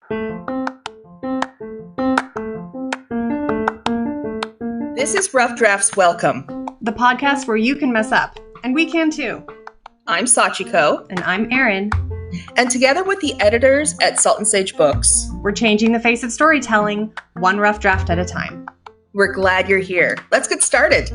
This is Rough Drafts Welcome, the podcast where you can mess up, and we can too. I'm Sachiko. And I'm Erin. And together with the editors at Salt and Sage Books, we're changing the face of storytelling, one rough draft at a time. We're glad you're here. Let's get started.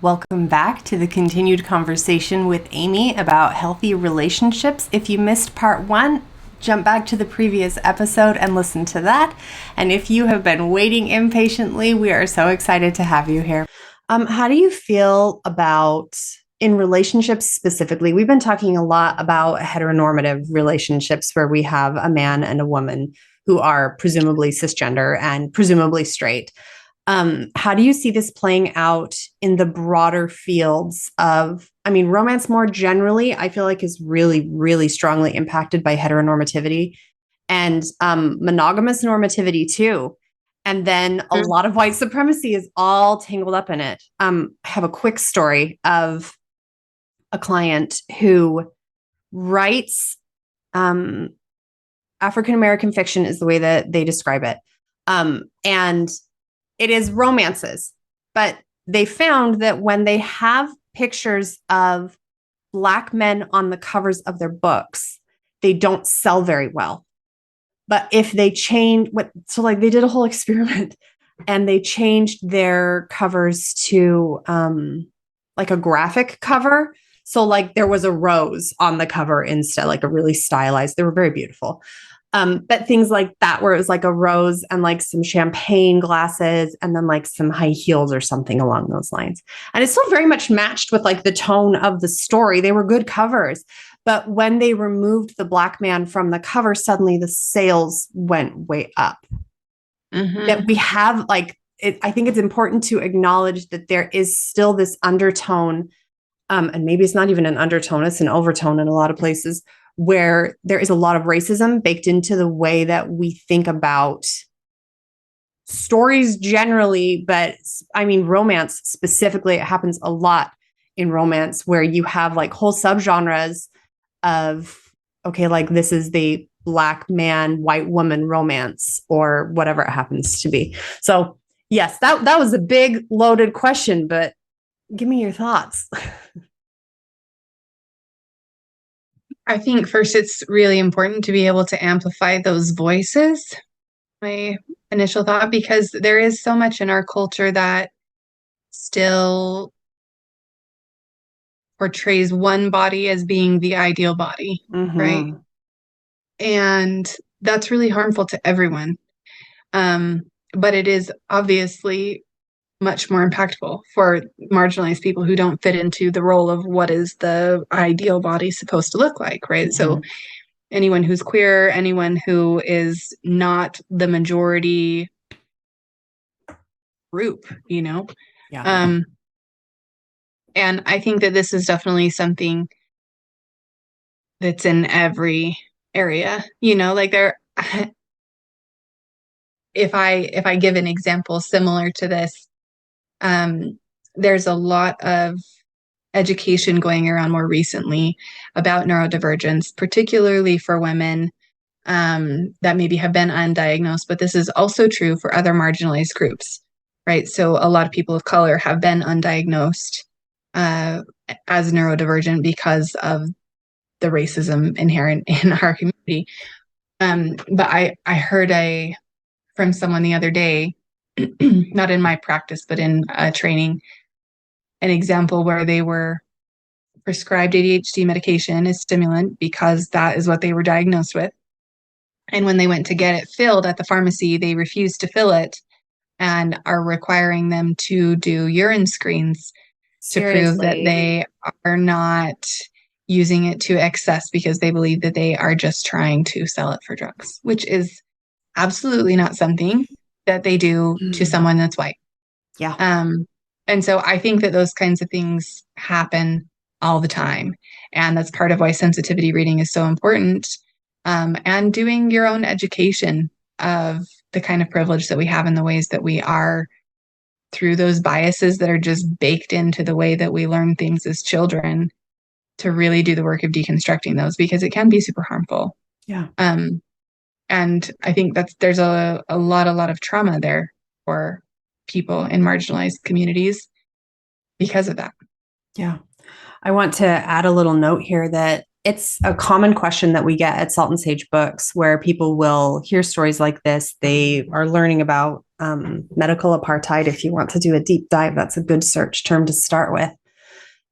Welcome back to the continued conversation with Amy about healthy relationships. If you missed part 1, jump back to the previous episode and listen to that. And if you have been waiting impatiently, we are so excited to have you here. How do you feel about, in relationships specifically, we've been talking a lot about heteronormative relationships where we have a man and a woman who are presumably cisgender and presumably straight. How do you see this playing out in the broader fields of, romance more generally, I feel like is really, really strongly impacted by heteronormativity and monogamous normativity too. And then a lot of white supremacy is all tangled up in it. I have a quick story of a client who writes African-American fiction is the way that they describe it. And it is romances, but they found that when they have pictures of Black men on the covers of their books, they don't sell very well. But if they change they did a whole experiment and they changed their covers to like a graphic cover. So like there was a rose on the cover instead, like a really stylized, they were very beautiful. But things like that, where it was like a rose and like some champagne glasses and then like some high heels or something along those lines. And it still very much matched with like the tone of the story. They were good covers. But when they removed the Black man from the cover, suddenly the sales went way up. Mm-hmm. That we have I think it's important to acknowledge that there is still this undertone, and maybe it's not even an undertone, it's an overtone in a lot of places, where there is a lot of racism baked into the way that we think about stories generally, but romance specifically. It happens a lot in romance where you have like whole subgenres of, okay, like this is the Black man, white woman romance or whatever it happens to be. So yes, that was a big loaded question, but give me your thoughts. I think first it's really important to be able to amplify those voices, my initial thought, because there is so much in our culture that still portrays one body as being the ideal body, right? And that's really harmful to everyone. But it is obviously much more impactful for marginalized people who don't fit into the role of what is the ideal body supposed to look like, right? Mm-hmm. So anyone who's queer, anyone who is not the majority group, Yeah. And I think that this is definitely something that's in every area, if I give an example similar to this, there's a lot of education going around more recently about neurodivergence, particularly for women that maybe have been undiagnosed, but this is also true for other marginalized groups, right? So a lot of people of color have been undiagnosed as neurodivergent because of the racism inherent in our community. But I heard from someone the other day, not in my practice, but in training, an example where they were prescribed ADHD medication as stimulant because that is what they were diagnosed with. And when they went to get it filled at the pharmacy, they refused to fill it and are requiring them to do urine screens to prove that they are not using it to excess because they believe that they are just trying to sell it for drugs, which is absolutely not something that they do to someone that's white. Yeah. And so I think that those kinds of things happen all the time. And that's part of why sensitivity reading is so important. And doing your own education of the kind of privilege that we have in the ways that we are through those biases that are just baked into the way that we learn things as children to really do the work of deconstructing those, because it can be super harmful. Yeah. And I think there's a lot of trauma there for people in marginalized communities because of that. Yeah. I want to add a little note here that it's a common question that we get at Salt and Sage Books, where people will hear stories like this. They are learning about medical apartheid. If you want to do a deep dive, that's a good search term to start with.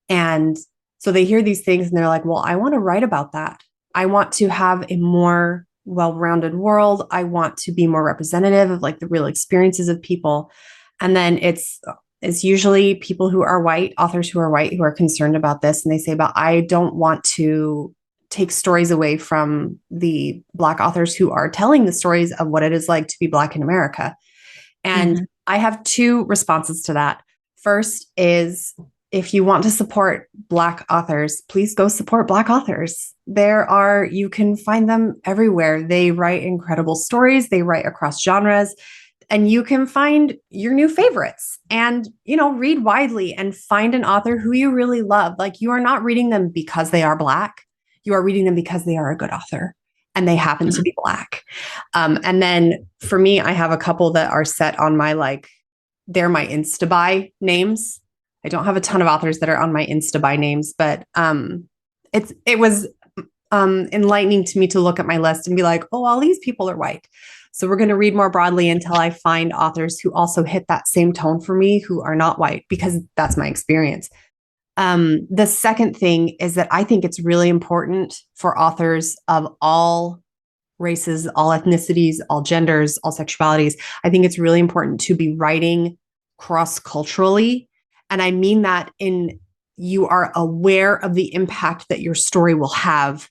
And so they hear these things and they're like, well, I want to write about that. I want to have a more well-rounded world. I want to be more representative of like the real experiences of people. And then it's usually people who are white, authors who are white, who are concerned about this. And they say, but I don't want to take stories away from the Black authors who are telling the stories of what it is like to be Black in America. And I have two responses to that. First is, if you want to support Black authors, please go support Black authors. You can find them everywhere. They write incredible stories. They write across genres. And you can find your new favorites and, read widely and find an author who you really love. Like, you are not reading them because they are Black. You are reading them because they are a good author and they happen to be Black. And then for me, I have a couple that are set on my, they're my Insta-buy names. I don't have a ton of authors that are on my Insta-buy names, but it was enlightening to me to look at my list and be like, oh, all these people are white. So we're going to read more broadly until I find authors who also hit that same tone for me, who are not white, because that's my experience. The second thing is that I think it's really important for authors of all races, all ethnicities, all genders, all sexualities. I think it's really important to be writing cross-culturally. And I mean that you are aware of the impact that your story will have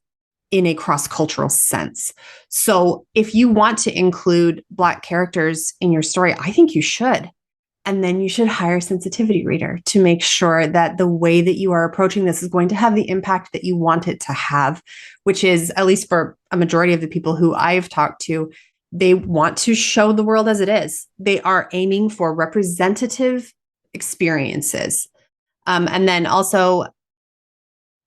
in a cross-cultural sense. So if you want to include Black characters in your story, I think you should. And then you should hire a sensitivity reader to make sure that the way that you are approaching this is going to have the impact that you want it to have, which is, at least for a majority of the people who I've talked to, they want to show the world as it is. They are aiming for representative experiences. And then also,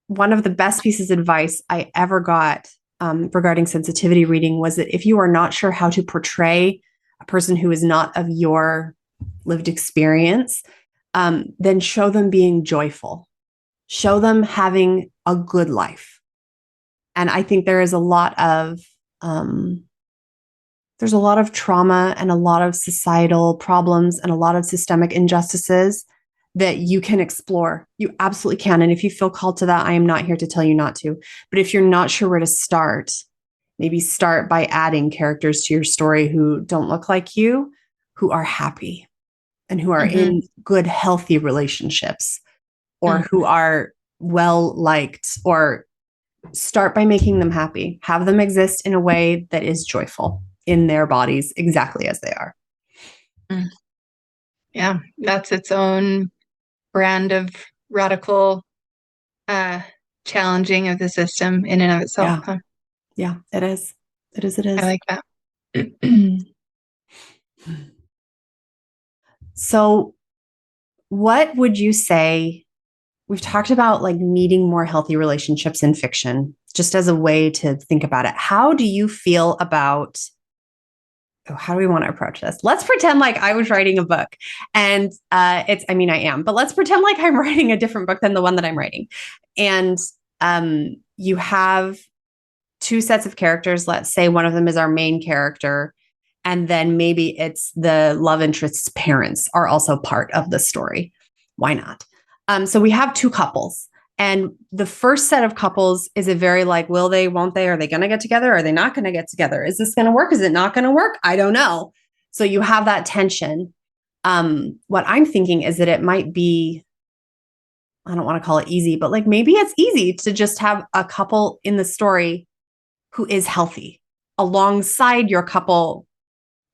one of the best pieces of advice I ever got regarding sensitivity reading was that if you are not sure how to portray a person who is not of your lived experience, then show them being joyful, show them having a good life. And I think there's a lot of trauma and a lot of societal problems and a lot of systemic injustices that you can explore. You absolutely can. And if you feel called to that, I am not here to tell you not to. But if you're not sure where to start, maybe start by adding characters to your story who don't look like you, who are happy and who are in good, healthy relationships, or who are well liked, or start by making them happy. Have them exist in a way that is joyful in their bodies exactly as they are. Yeah, that's its own brand of radical challenging of the system in and of itself. Yeah, yeah, it is. It is. I like that. So what would you say? We've talked about needing more healthy relationships in fiction, just as a way to think about it. How do you feel about, how do we want to approach this? Let's pretend like I was writing a book and I am, but let's pretend like I'm writing a different book than the one that I'm writing. And you have two sets of characters. Let's say one of them is our main character. And then maybe it's the love interest's parents are also part of the story. Why not? So we have two couples. And the first set of couples is a very will they, won't they? Are they going to get together? Are they not going to get together? Is this going to work? Is it not going to work? I don't know. So you have that tension. What I'm thinking is that it might be, I don't want to call it easy, but maybe it's easy to just have a couple in the story who is healthy alongside your couple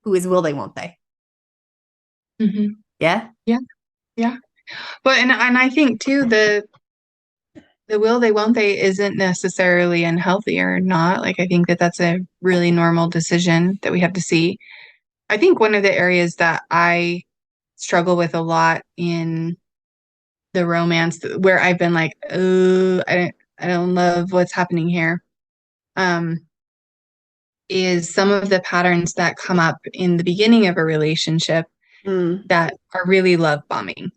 who is will they, won't they? Yeah. But and I think too, the will they, won't they isn't necessarily unhealthy or not. I think that's a really normal decision that we have to see. I think one of the areas that I struggle with a lot in the romance where I've been like, oh, I don't love what's happening here, is some of the patterns that come up in the beginning of a relationship that are really love bombing.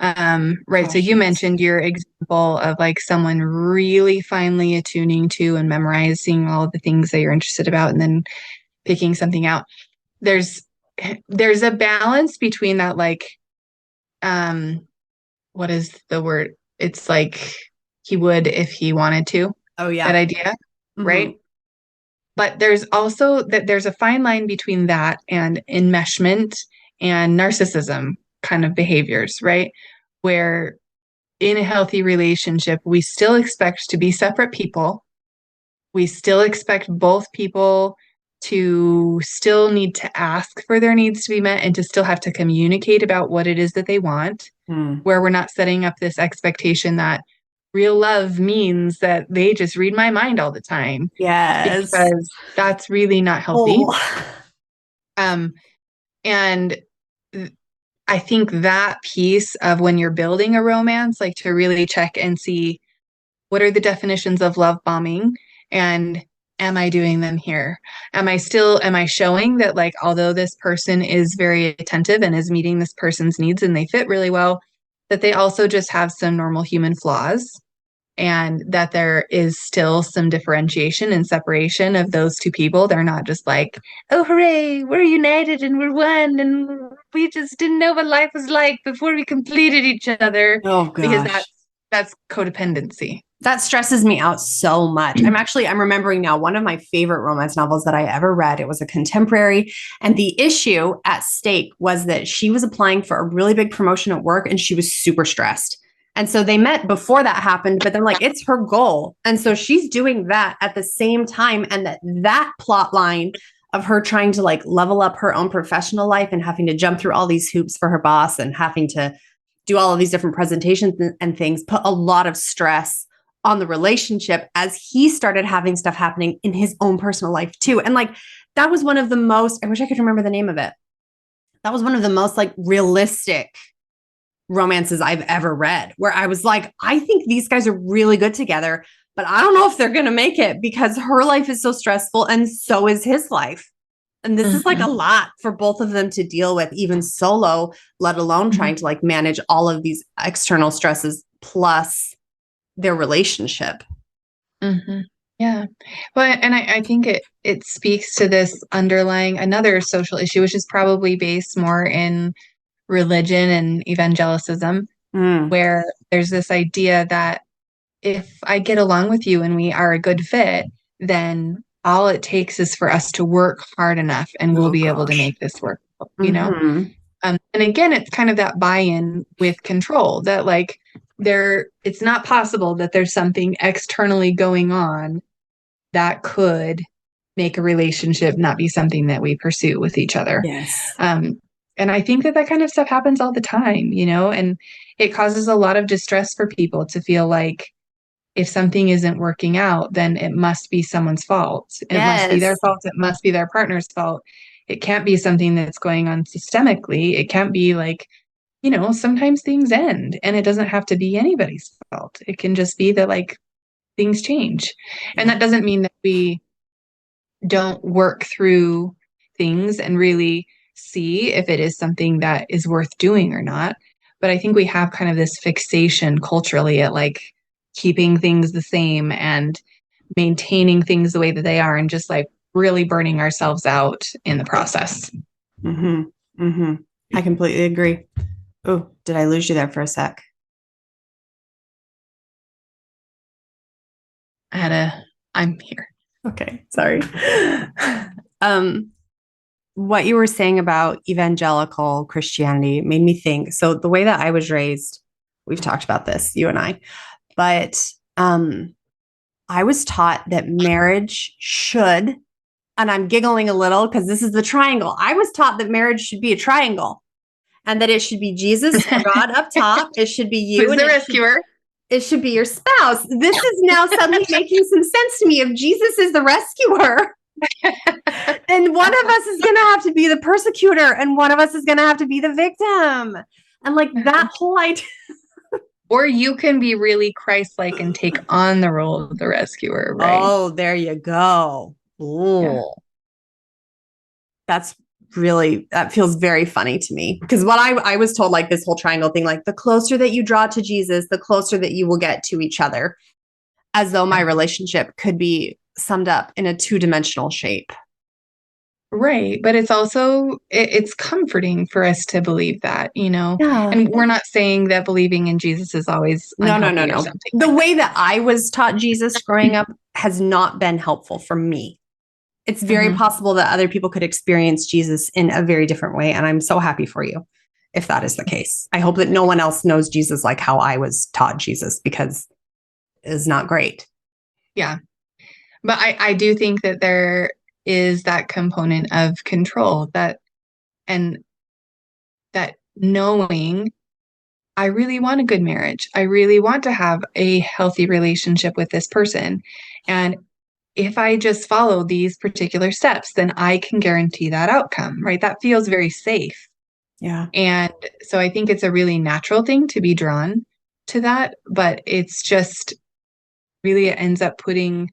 Right. Gosh, So you yes. mentioned your example of like someone really finely attuning to and memorizing all of the things that you're interested about and then picking something out. There's a balance between that, like, what is the word? It's like he would if he wanted to. Oh, yeah. That idea, right? But there's also there's a fine line between that and enmeshment and narcissism kind of behaviors, right? Where in a healthy relationship, we still expect to be separate people. We still expect both people to still need to ask for their needs to be met and to still have to communicate about what it is that they want, where we're not setting up this expectation that real love means that they just read my mind all the time. Yes. Because that's really not healthy. And I think that piece of when you're building a romance, like to really check and see what are the definitions of love bombing and am I doing them here? Am I showing that, like, although this person is very attentive and is meeting this person's needs and they fit really well, that they also just have some normal human flaws and that there is still some differentiation and separation of those two people. They're not just like, oh, hooray, we're united and we're one and we just didn't know what life was like before we completed each other. Oh, gosh. Because that's codependency. That stresses me out so much. I'm remembering now one of my favorite romance novels that I ever read. It was a contemporary. And the issue at stake was that she was applying for a really big promotion at work and she was super stressed. And so they met before that happened, but then like it's her goal. And so she's doing that at the same time. And that plot line of her trying to like level up her own professional life and having to jump through all these hoops for her boss and having to do all of these different presentations and things put a lot of stress on the relationship as he started having stuff happening in his own personal life too. And like, that was one of the most, I wish I could remember the name of it. That was one of the most like realistic romances I've ever read, where I was like, I think these guys are really good together, but I don't know if they're going to make it because her life is so stressful and so is his life. And this is like a lot for both of them to deal with, even solo, let alone trying to like manage all of these external stresses plus their relationship. Yeah. Well, and I think it speaks to this underlying another social issue, which is probably based more in religion and evangelicism, where there's this idea that if I get along with you and we are a good fit, then all it takes is for us to work hard enough and we'll be able to make this work, you know? And again, it's kind of that buy-in with control that like it's not possible that there's something externally going on that could make a relationship not be something that we pursue with each other. Yes. And I think that kind of stuff happens all the time, you know, and it causes a lot of distress for people to feel like if something isn't working out, then it must be someone's fault. It must be their fault. It must be their partner's fault. It can't be something that's going on systemically. It can't be like, you know, sometimes things end and it doesn't have to be anybody's fault. It can just be that like things change. And that doesn't mean that we don't work through things and really see if it is something that is worth doing or not. But I think we have kind of this fixation culturally at like keeping things the same and maintaining things the way that they are and just like really burning ourselves out in the process. I completely agree. Oh, did I lose you there for a sec? I'm here. Okay, sorry. What you were saying about evangelical Christianity made me think. So the way that I was raised, we've talked about this, you and I, but I was taught that marriage should, and I'm giggling a little because this is the triangle. I was taught that marriage should be a triangle and that it should be Jesus or God up top. It should be you. Who's the rescuer? It should be your spouse. This is now suddenly making some sense to me. If Jesus is the rescuer, then one of us is going to have to be the persecutor and one of us is going to have to be the victim. And like that whole idea, Or you can be really Christ-like and take on the role of the rescuer, right? Oh, there you go. Ooh. Yeah. That feels very funny to me, because what I was told, like this whole triangle thing, like the closer that you draw to Jesus, the closer that you will get to each other, as though my relationship could be summed up in a 2-dimensional shape. Right. But it's also, it's comforting for us to believe that, Yeah. and we're not saying that believing in Jesus is always No. unhealthy or something. The way that I was taught Jesus growing up has not been helpful for me. It's very possible that other people could experience Jesus in a very different way. And I'm so happy for you if that is the case. I hope that no one else knows Jesus like how I was taught Jesus, because it's not great. Yeah. But I do think that there is that component of control and that knowing I really want a good marriage. I really want to have a healthy relationship with this person. And if I just follow these particular steps, then I can guarantee that outcome, right? That feels very safe. Yeah. And so I think it's a really natural thing to be drawn to that, but it's just really, it ends up putting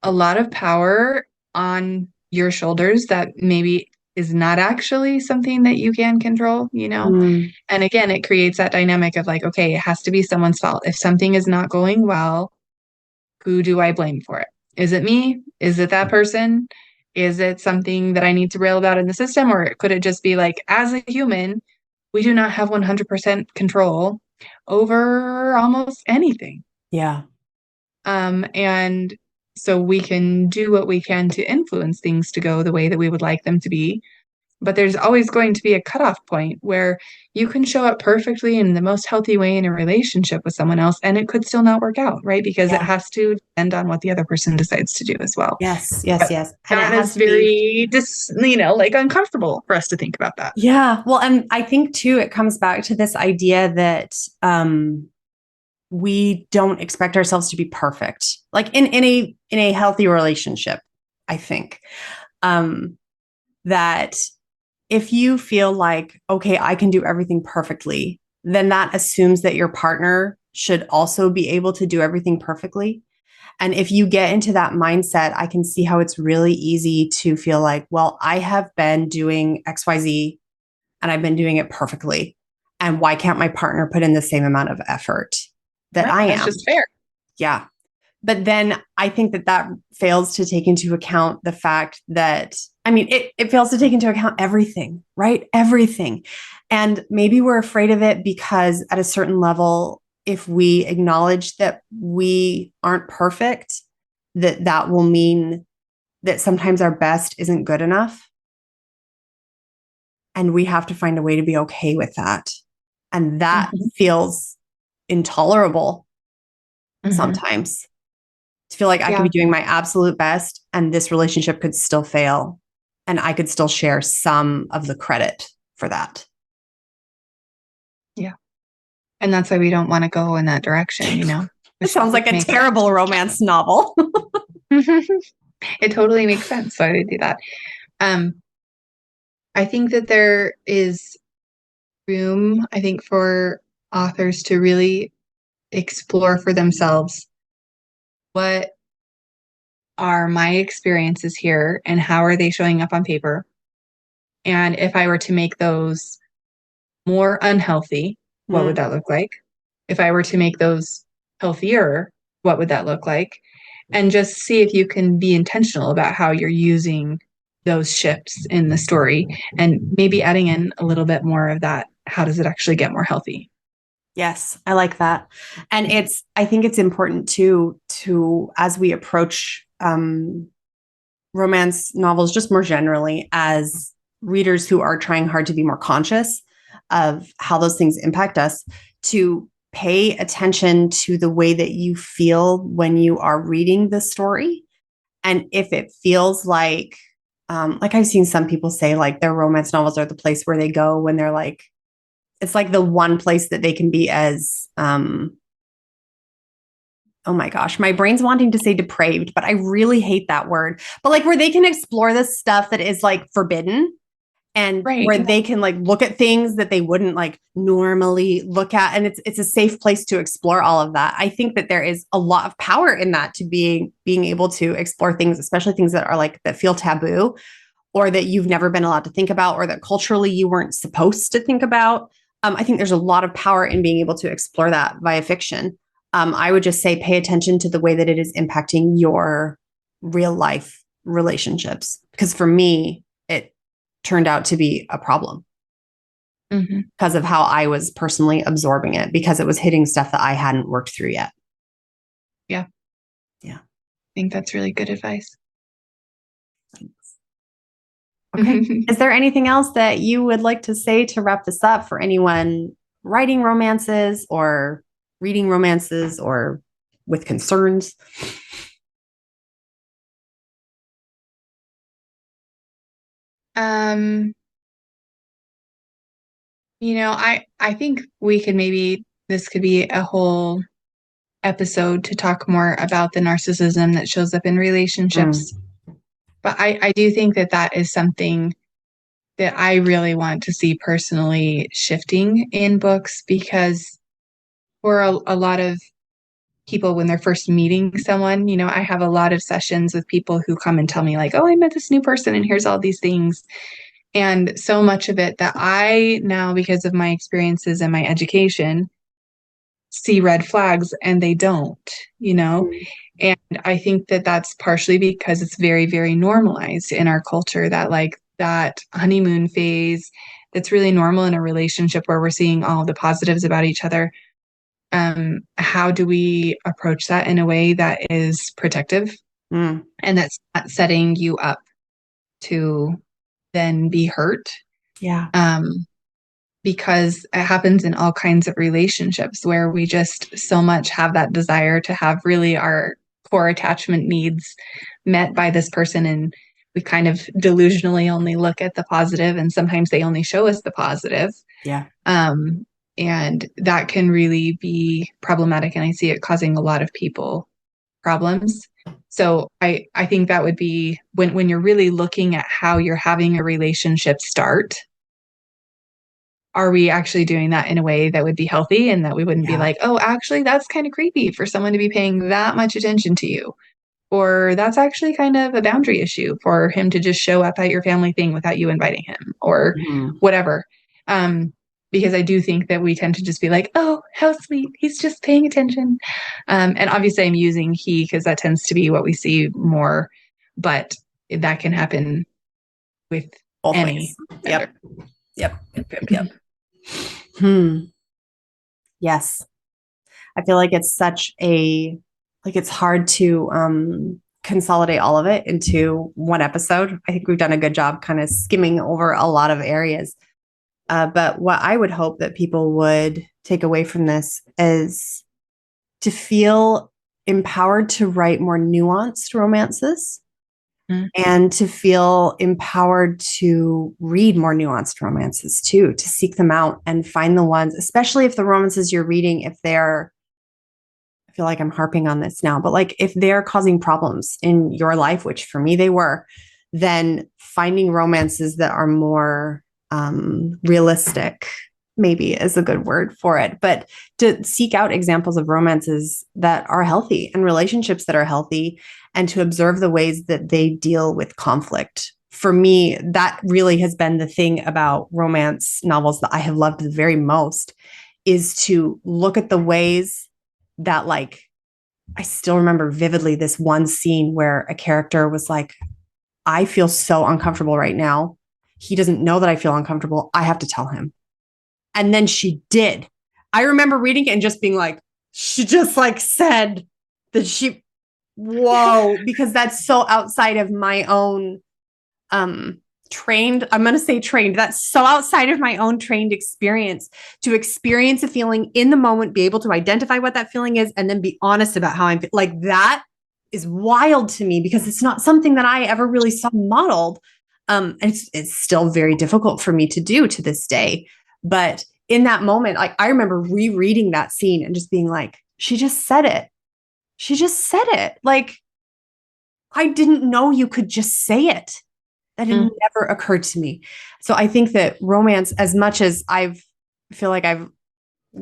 a lot of power on your shoulders that maybe is not actually something that you can control, Mm. And again, it creates that dynamic of like, okay, it has to be someone's fault. If something is not going well, who do I blame for it? Is it me? Is it that person? Is it something that I need to rail about in the system? Or could it just be like, as a human, we do not have 100% control over almost anything. Yeah. And so we can do what we can to influence things to go the way that we would like them to be. But there's always going to be a cutoff point where you can show up perfectly in the most healthy way in a relationship with someone else, and it could still not work out, right? Because it has to depend on what the other person decides to do as well. Yes. But And that is very, like uncomfortable for us to think about that. Yeah. Well, and I think too, it comes back to this idea that we don't expect ourselves to be perfect, like in a healthy relationship. I think that if you feel like, okay, I can do everything perfectly, then that assumes that your partner should also be able to do everything perfectly. And if you get into that mindset, I can see how it's really easy to feel like, well, I have been doing XYZ and I've been doing it perfectly. And why can't my partner put in the same amount of effort that I am? That's just fair. Yeah. But then I think that fails to take into account the fact that, it fails to take into account everything, right? Everything. And maybe we're afraid of it because at a certain level, if we acknowledge that we aren't perfect, that will mean that sometimes our best isn't good enough. And we have to find a way to be okay with that. And that feels intolerable sometimes. To feel like I could be doing my absolute best and this relationship could still fail. And I could still share some of the credit for that. Yeah. And that's why we don't want to go in that direction, It sounds like a terrible romance novel. It totally makes sense why they do that. I think that there is room, I think, for authors to really explore for themselves what are my experiences here and how are they showing up on paper? And if I were to make those more unhealthy, what would that look like? If I were to make those healthier, what would that look like? And just see if you can be intentional about how you're using those shifts in the story and maybe adding in a little bit more of that. How does it actually get more healthy? Yes, I like that. And I think it's important to as we approach romance novels, just more generally, as readers who are trying hard to be more conscious of how those things impact us, to pay attention to the way that you feel when you are reading the story. And if it feels like I've seen some people say like their romance novels are the place where they go when they're like, it's like the one place that they can be as, oh my gosh, my brain's wanting to say depraved, but I really hate that word. But like where they can explore this stuff that is like forbidden and Right. where they can like look at things that they wouldn't like normally look at. And it's a safe place to explore all of that. I think that there is a lot of power in that, to being able to explore things, especially things that are like, that feel taboo, or that you've never been allowed to think about, or that culturally you weren't supposed to think about. I think there's a lot of power in being able to explore that via fiction. I would just say pay attention to the way that it is impacting your real life relationships. Because for me, it turned out to be a problem because of how I was personally absorbing it, because it was hitting stuff that I hadn't worked through yet. Yeah. Yeah. I think that's really good advice. Okay. Is there anything else that you would like to say to wrap this up for anyone writing romances or reading romances or with concerns? I think this could be a whole episode to talk more about the narcissism that shows up in relationships. But I do think that is something that I really want to see personally shifting in books, because for a lot of people, when they're first meeting someone, I have a lot of sessions with people who come and tell me like, oh, I met this new person and here's all these things. And so much of it that I now, because of my experiences and my education, see red flags and they don't, And I think that that's partially because it's very, very normalized in our culture, that like that honeymoon phase that's really normal in a relationship where we're seeing all the positives about each other. How do we approach that in a way that is protective and that's not setting you up to then be hurt? Yeah. Because it happens in all kinds of relationships where we just so much have that desire to have really our core attachment needs met by this person. And we kind of delusionally only look at the positive, and sometimes they only show us the positive. Yeah. And that can really be problematic. And I see it causing a lot of people problems. So I think that would be when you're really looking at how you're having a relationship start, are we actually doing that in a way that would be healthy, and that we wouldn't be like, oh, actually, that's kind of creepy for someone to be paying that much attention to you. Or that's actually kind of a boundary issue for him to just show up at your family thing without you inviting him, or whatever. Because I do think that we tend to just be like, oh, how sweet, he's just paying attention. And obviously I'm using he because that tends to be what we see more, but that can happen with both any. Ways. Yep. Yes. I feel like it's it's hard to consolidate all of it into one episode. I think we've done a good job kind of skimming over a lot of areas. But what I would hope that people would take away from this is to feel empowered to write more nuanced romances. And to feel empowered to read more nuanced romances too, to seek them out and find the ones, especially if the romances you're reading, I feel like I'm harping on this now, but like if they're causing problems in your life, which for me they were, then finding romances that are more realistic, maybe is a good word for it, but to seek out examples of romances that are healthy and relationships that are healthy, and to observe the ways that they deal with conflict. For me, that really has been the thing about romance novels that I have loved the very most, is to look at the ways that, like, I still remember vividly this one scene where a character was like, I feel so uncomfortable right now. He doesn't know that I feel uncomfortable. I have to tell him. And then she did. I remember reading it and just being like, she just like said that whoa, because that's so outside of my own trained, I'm going to say trained. That's so outside of my own trained experience, to experience a feeling in the moment, be able to identify what that feeling is, and then be honest about how I'm like, that is wild to me, because it's not something that I ever really saw modeled. And it's still very difficult for me to do to this day. But in that moment, like I remember rereading that scene and just being like, she just said it. She just said it. Like, I didn't know you could just say it. That had never occurred to me. So I think that romance, as much as feel like I've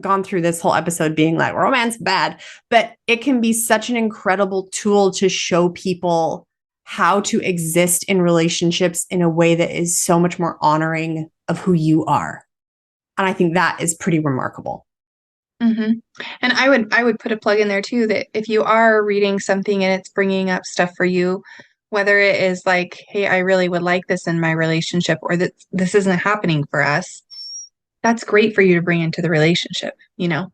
gone through this whole episode being like romance bad, but it can be such an incredible tool to show people how to exist in relationships in a way that is so much more honoring of who you are. And I think that is pretty remarkable. Mm-hmm. And I would put a plug in there too, that if you are reading something and it's bringing up stuff for you, whether it is like, hey, I really would like this in my relationship, or that this isn't happening for us, that's great for you to bring into the relationship, to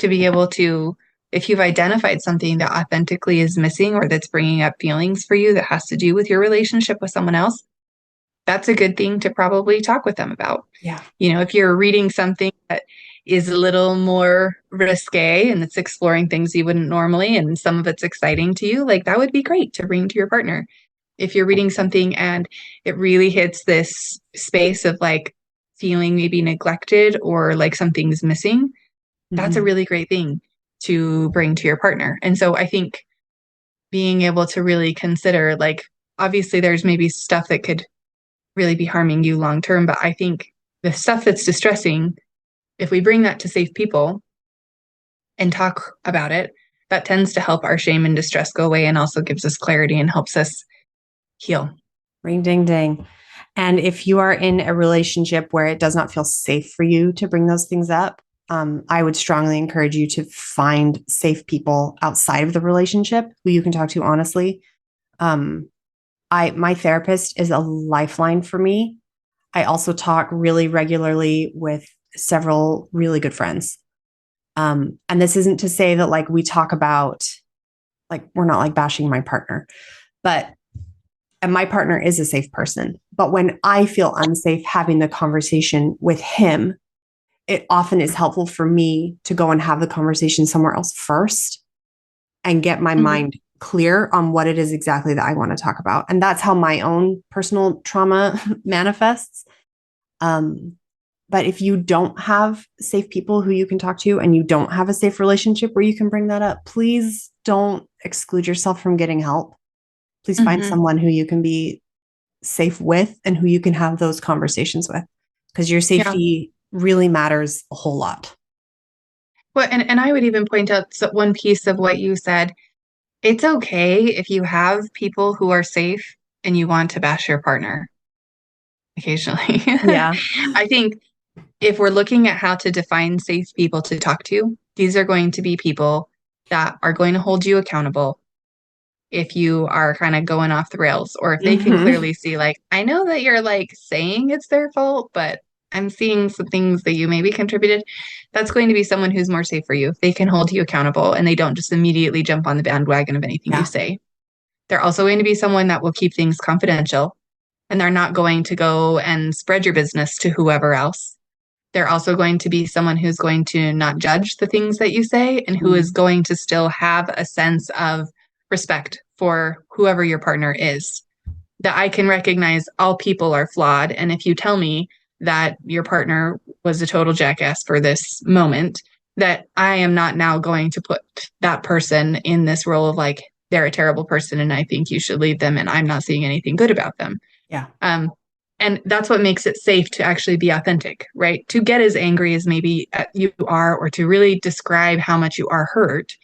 be able to, if you've identified something that authentically is missing or that's bringing up feelings for you that has to do with your relationship with someone else, that's a good thing to probably talk with them about. Yeah. If you're reading something that is a little more risque and it's exploring things you wouldn't normally, and some of it's exciting to you, like that would be great to bring to your partner. If you're reading something and it really hits this space of like feeling maybe neglected or like something's missing, that's a really great thing to bring to your partner. And so I think being able to really consider, like, obviously there's maybe stuff that could really be harming you long term, but I think the stuff that's distressing, if we bring that to safe people and talk about it, that tends to help our shame and distress go away, and also gives us clarity and helps us heal. Ring ding ding. And if you are in a relationship where it does not feel safe for you to bring those things up, I would strongly encourage you to find safe people outside of the relationship who you can talk to honestly. My therapist is a lifeline for me. I also talk really regularly with several really good friends. And this isn't to say that like we talk about, like, we're not like bashing my partner, and my partner is a safe person. But when I feel unsafe having the conversation with him, it often is helpful for me to go and have the conversation somewhere else first and get my mind clear on what it is exactly that I want to talk about. And that's how my own personal trauma manifests. But if you don't have safe people who you can talk to, and you don't have a safe relationship where you can bring that up, please don't exclude yourself from getting help. Please find someone who you can be safe with and who you can have those conversations with, because your safety really matters a whole lot. Well, and I would even point out one piece of what you said. It's okay if you have people who are safe and you want to bash your partner occasionally. Yeah. I think if we're looking at how to define safe people to talk to, these are going to be people that are going to hold you accountable if you are kind of going off the rails, or if they can clearly see, like, I know that you're like saying it's their fault, but I'm seeing some things that you maybe contributed. That's going to be someone who's more safe for you. They can hold you accountable and they don't just immediately jump on the bandwagon of anything you say. They're also going to be someone that will keep things confidential, and they're not going to go and spread your business to whoever else. They're also going to be someone who's going to not judge the things that you say, and who is going to still have a sense of respect for whoever your partner is. That I can recognize all people are flawed. And if you tell me that your partner was a total jackass for this moment, that I am not now going to put that person in this role of like, they're a terrible person and I think you should leave them and I'm not seeing anything good about them. Yeah. And that's what makes it safe to actually be authentic, right? To get as angry as maybe you are, or to really describe how much you are hurt,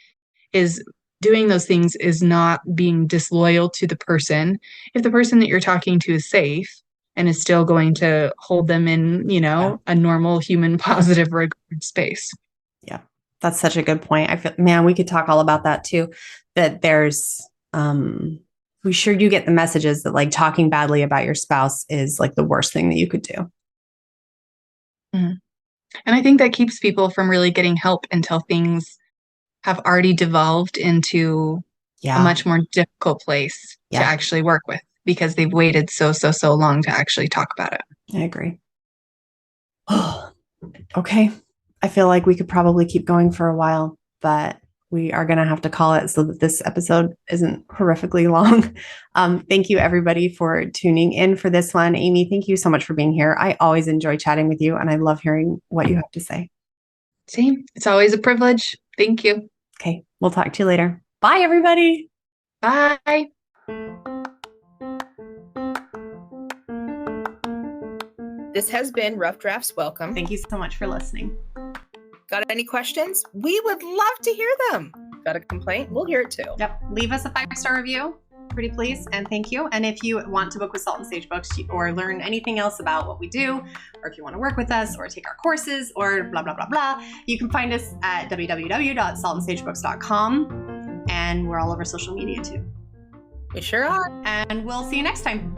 is doing those things is not being disloyal to the person. If the person that you're talking to is safe and is still going to hold them in, a normal human positive regard space. Yeah. That's such a good point. I feel, man, we could talk all about that too. That there's, we sure do get the messages that like talking badly about your spouse is like the worst thing that you could do. Mm-hmm. And I think that keeps people from really getting help until things have already devolved into a much more difficult place to actually work with, because they've waited so long to actually talk about it. I agree. Oh, okay. I feel like we could probably keep going for a while, but we are going to have to call it so that this episode isn't horrifically long. Thank you, everybody, for tuning in for this one. Amy, thank you so much for being here. I always enjoy chatting with you, and I love hearing what you have to say. Same. It's always a privilege. Thank you. Okay. We'll talk to you later. Bye, everybody. Bye. This has been Rough Drafts Welcome. Thank you so much for listening. Got any questions? We would love to hear them. Got a complaint? We'll hear it too. Yep. Leave us a 5-star review. Pretty please, and thank you. And if you want to book with Salt and Sage Books or learn anything else about what we do, or if you want to work with us or take our courses or blah, blah, blah, blah, you can find us at www.saltandsagebooks.com. And we're all over social media too. We sure are. And we'll see you next time.